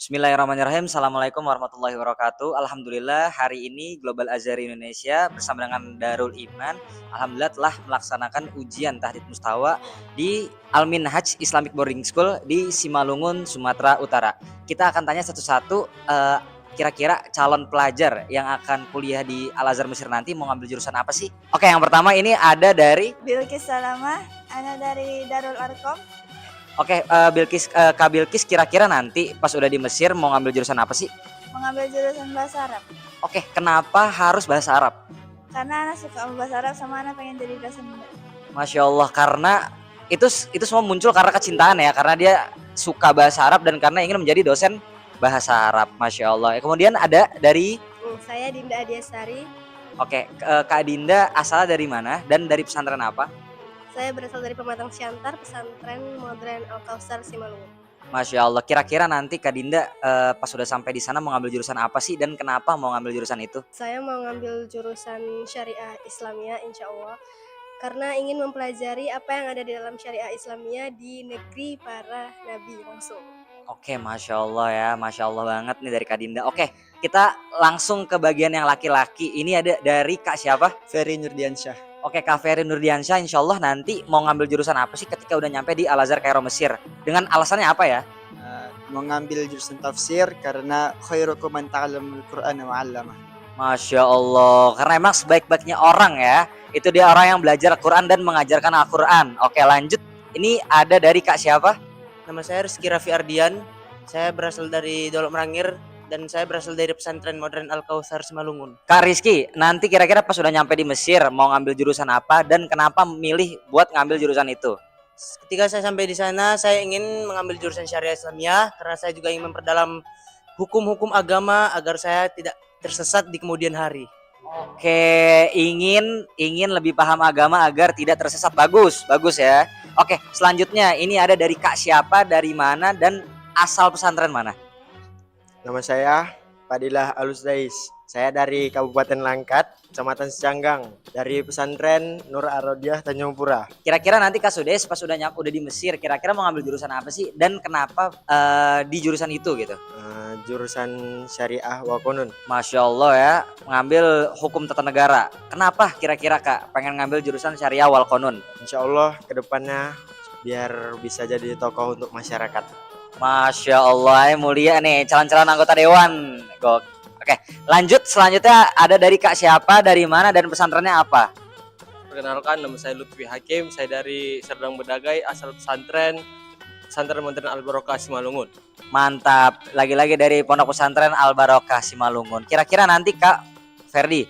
Bismillahirrahmanirrahim. Assalamualaikum warahmatullahi wabarakatuh. Alhamdulillah hari ini Global Azhar Indonesia bersama dengan Darul Iman alhamdulillah telah melaksanakan ujian Tahdits Mustawa di Al-Minhaj Islamic Boarding School di Simalungun, Sumatera Utara. Kita akan tanya satu-satu kira-kira calon pelajar yang akan kuliah di Al-Azhar Mesir nanti mau ngambil jurusan apa sih? Oke, yang pertama ini ada dari Bilqis Salamah, ana dari Darul Arkom. Oke, Kak Bilqis kira-kira nanti pas udah di Mesir mau ngambil jurusan apa sih? Mengambil jurusan bahasa Arab. Oke, kenapa harus bahasa Arab? Karena anak suka bahasa Arab sama anak pengen jadi dosen. Masya Allah, karena itu semua muncul karena kecintaan ya, karena dia suka bahasa Arab dan karena ingin menjadi dosen bahasa Arab. Masya Allah. Kemudian ada dari Saya Dinda Adiasari. Oke, Kak Dinda asal dari mana dan dari pesantren apa? Saya berasal dari Pematang Siantar, pesantren modern Al-Kausar Simalungun. Masya Allah. Kira-kira nanti Kak Dinda pas sudah sampai di sana mau ngambil jurusan apa sih dan kenapa mau ngambil jurusan itu? Saya mau ngambil jurusan Syariah Islamiyah insya Allah. Karena ingin mempelajari apa yang ada di dalam Syariah Islamiyah di negeri para nabi langsung. Oke, Masya Allah ya, Masya Allah banget nih dari Kak Dinda. Oke, kita langsung ke bagian yang laki-laki. Ini ada dari Kak siapa? Ferry Nurdiansyah. Oke, Kak Ferry Nurdiansyah insya Allah nanti mau ngambil jurusan apa sih ketika udah nyampe di Al-Azhar Kairo Mesir? Dengan alasannya apa ya? Mengambil jurusan tafsir karena khairukum man ta'allamul Qur'an wa 'allamah. Masya Allah, karena emang sebaik-baiknya orang ya, itu dia orang yang belajar Al-Quran dan mengajarkan Al-Quran. Oke, lanjut. Ini ada dari Kak siapa? Nama saya Rizky Raffi Ardian. Saya berasal dari Dolok Merangir dan saya berasal dari pesantren modern Al-Kausar Simalungun. Kak Rizky, nanti kira-kira pas sudah nyampe di Mesir mau ngambil jurusan apa dan kenapa milih buat ngambil jurusan itu? Ketika saya sampai di sana, saya ingin mengambil jurusan Syariah Islamiyah karena saya juga ingin memperdalam hukum-hukum agama agar saya tidak tersesat di kemudian hari. Oke, ingin lebih paham agama agar tidak tersesat. Bagus ya. Oke, selanjutnya ini ada dari Kak siapa, dari mana dan asal pesantren mana? Nama saya Fadilah Alusdais. Saya dari Kabupaten Langkat, Kecamatan Secanggang, dari pesantren Nur Ar-Rodiyah Tanjung Pura. Kira-kira nanti Kak Sudes pas udah di Mesir, kira-kira mau ngambil jurusan apa sih dan kenapa di jurusan itu gitu? Jurusan Syariah wa Qanun. Masya Allah ya, ngambil hukum tata negara. Kenapa kira-kira Kak pengen ngambil jurusan Syariah wal Qanun? Insya Allah kedepannya biar bisa jadi tokoh untuk masyarakat. Masya Allah, mulia nih calon-calon anggota dewan. Oke, lanjut selanjutnya ada dari Kak siapa, dari mana dan pesantrennya apa? Perkenalkan, nama saya Lutfi Hakim, saya dari Serdang Bedagai, asal pesantren modern Al-Barokah Simalungun. Mantap, lagi-lagi dari Pondok Pesantren Al-Barokah Simalungun. Kira-kira nanti Kak Ferdi,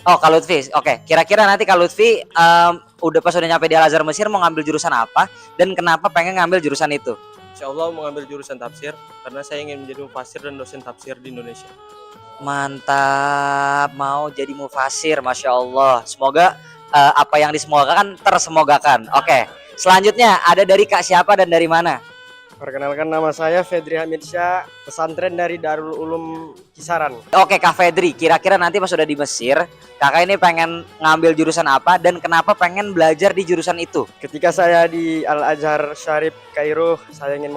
Kak Lutfi, oke. Kira-kira nanti Kak Lutfi pas udah nyampe di Al-Azhar Mesir mau ngambil jurusan apa dan kenapa pengen ngambil jurusan itu? Insya Allah mengambil jurusan tafsir karena saya ingin menjadi mufasir dan dosen tafsir di Indonesia. Mantap, mau jadi mufasir, Masya Allah. Semoga apa yang disemogakan tersemogakan. Oke, selanjutnya ada dari Kak siapa dan dari mana? Perkenalkan, nama saya Fedri Hamidsyah, pesantren dari Darul Ulum Kisaran. Oke Kak Fedri, kira-kira nanti pas udah di Mesir, kakak ini pengen ngambil jurusan apa dan kenapa pengen belajar di jurusan itu? Ketika saya di Al-Azhar Syarif Kairo, saya ingin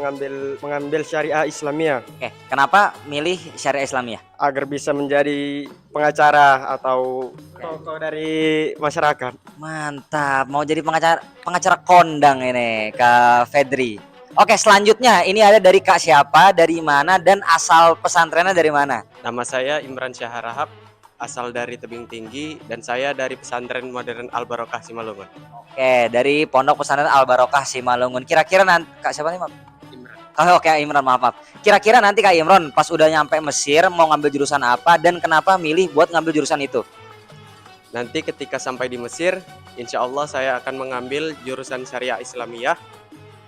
mengambil Syariah Islamiyah Oke, kenapa milih Syariah Islamiyah? agar bisa menjadi pengacara atau tokoh dari masyarakat. Mantap, mau jadi pengacara kondang ini Kak Fedri. Oke, selanjutnya ini ada dari Kak siapa, dari mana dan asal pesantrennya dari mana? Nama saya Imran Syaharahap, asal dari Tebing Tinggi dan saya dari pesantren modern Al-Barokah Simalungun. Oke, dari Pondok Pesantren Al-Barokah Simalungun. Kira-kira nanti Kak siapa nih, Maaf? Imran. Oke, Imran, maaf. Kira-kira nanti Kak Imran pas udah nyampe Mesir mau ngambil jurusan apa dan kenapa milih buat ngambil jurusan itu? Nanti ketika sampai di Mesir, insya Allah saya akan mengambil jurusan Syariah Islamiyah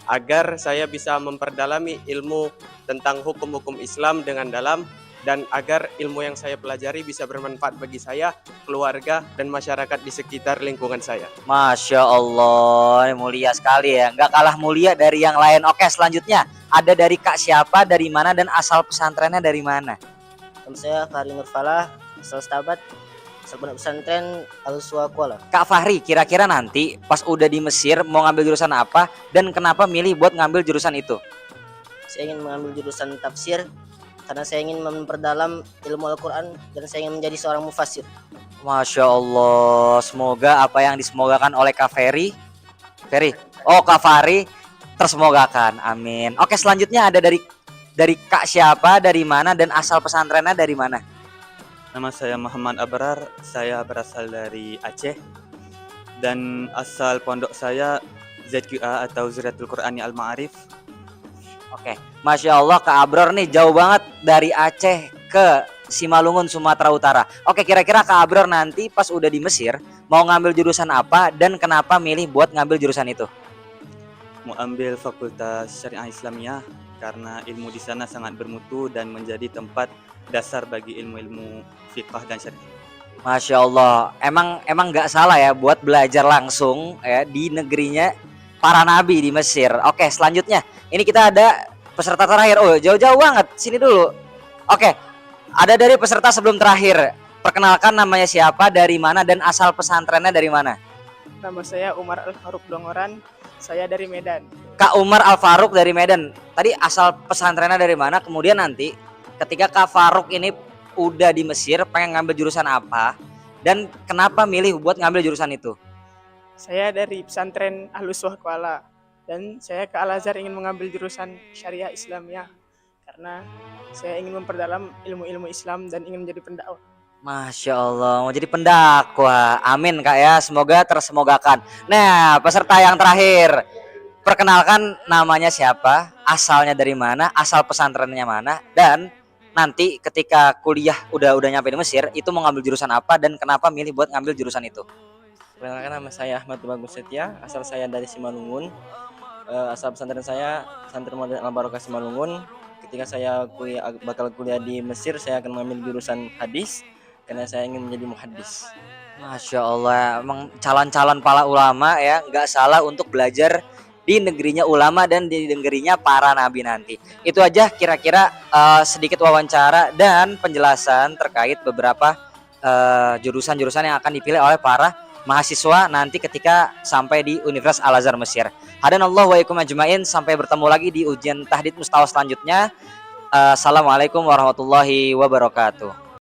agar saya bisa memperdalami ilmu tentang hukum-hukum Islam dengan dalam dan agar ilmu yang saya pelajari bisa bermanfaat bagi saya, keluarga, dan masyarakat di sekitar lingkungan saya. Masya Allah, mulia sekali ya, nggak kalah mulia dari yang lain. Oke, selanjutnya ada dari Kak siapa, dari mana dan asal pesantrennya dari mana? Nama saya Fahri Nurfalah, asal Stabat, asal pondok pesantren Al-Suwakwala. Kak Fahri, kira-kira nanti pas udah di Mesir mau ngambil jurusan apa dan kenapa milih buat ngambil jurusan itu? Saya ingin mengambil jurusan tafsir karena saya ingin memperdalam ilmu Al-Quran dan saya ingin menjadi seorang mufassir. Masya Allah, semoga apa yang disemogakan oleh Kak Ferry, Kak Fari tersemogakan, amin. Oke, selanjutnya ada dari Kak siapa, dari mana, dan asal pesantrennya dari mana? Nama saya Muhammad Abrar, saya berasal dari Aceh dan asal pondok saya ZQA atau Zuriatul Qur'ani Al-Ma'arif. Oke, Masya Allah Kak Abror nih jauh banget dari Aceh ke Simalungun, Sumatera Utara. Oke, kira-kira Kak Abror nanti pas udah di Mesir mau ngambil jurusan apa dan kenapa milih buat ngambil jurusan itu? Mau ambil Fakultas Syariah Islamiyah karena ilmu di sana sangat bermutu dan menjadi tempat dasar bagi ilmu-ilmu fiqh dan syariah. Masya Allah, emang nggak salah ya buat belajar langsung ya di negerinya para nabi di Mesir. Oke, selanjutnya ini kita ada peserta terakhir. Oh, jauh-jauh banget, sini dulu. Oke, ada dari peserta sebelum terakhir. Perkenalkan namanya siapa, dari mana, dan asal pesantrennya dari mana? Nama saya Umar Al-Faruq Dongoran, saya dari Medan. Kak Umar Al Faruq dari Medan. Tadi asal pesantrennya dari mana? Kemudian nanti ketika Kak Faruq ini udah di Mesir, pengen ngambil jurusan apa? Dan kenapa milih buat ngambil jurusan itu? Saya dari pesantren Ahlus Kuala dan saya ke Al-Azhar ingin mengambil jurusan Syariah Islamiyah karena saya ingin memperdalam ilmu-ilmu Islam dan ingin menjadi pendakwah. Masya Allah, mau jadi pendakwah. Amin Kak ya, semoga tersemogakan. Nah, peserta yang terakhir, perkenalkan namanya siapa, asalnya dari mana, asal pesantrennya mana, dan nanti ketika kuliah udah nyampe di Mesir, itu mau ngambil jurusan apa dan kenapa milih buat ngambil jurusan itu? Perkenalkan, nama saya Ahmad Bagus Setia, asal saya dari Simalungun. Asal pesantren saya Pesantren Modern Al Barokah Simalungun. Ketika saya bakal kuliah di Mesir, saya akan mengambil jurusan hadis karena saya ingin menjadi muhaddis. Masya Allah, emang calon-calon para ulama ya, nggak salah untuk belajar di negerinya ulama dan di negerinya para nabi nanti. Itu aja kira-kira sedikit wawancara dan penjelasan terkait beberapa jurusan-jurusan yang akan dipilih oleh para mahasiswa nanti ketika sampai di Universitas Al-Azhar Mesir. Hadanallahu wa iyyakum ajmain, sampai bertemu lagi di ujian tahdid mustawa selanjutnya. Assalamualaikum warahmatullahi wabarakatuh.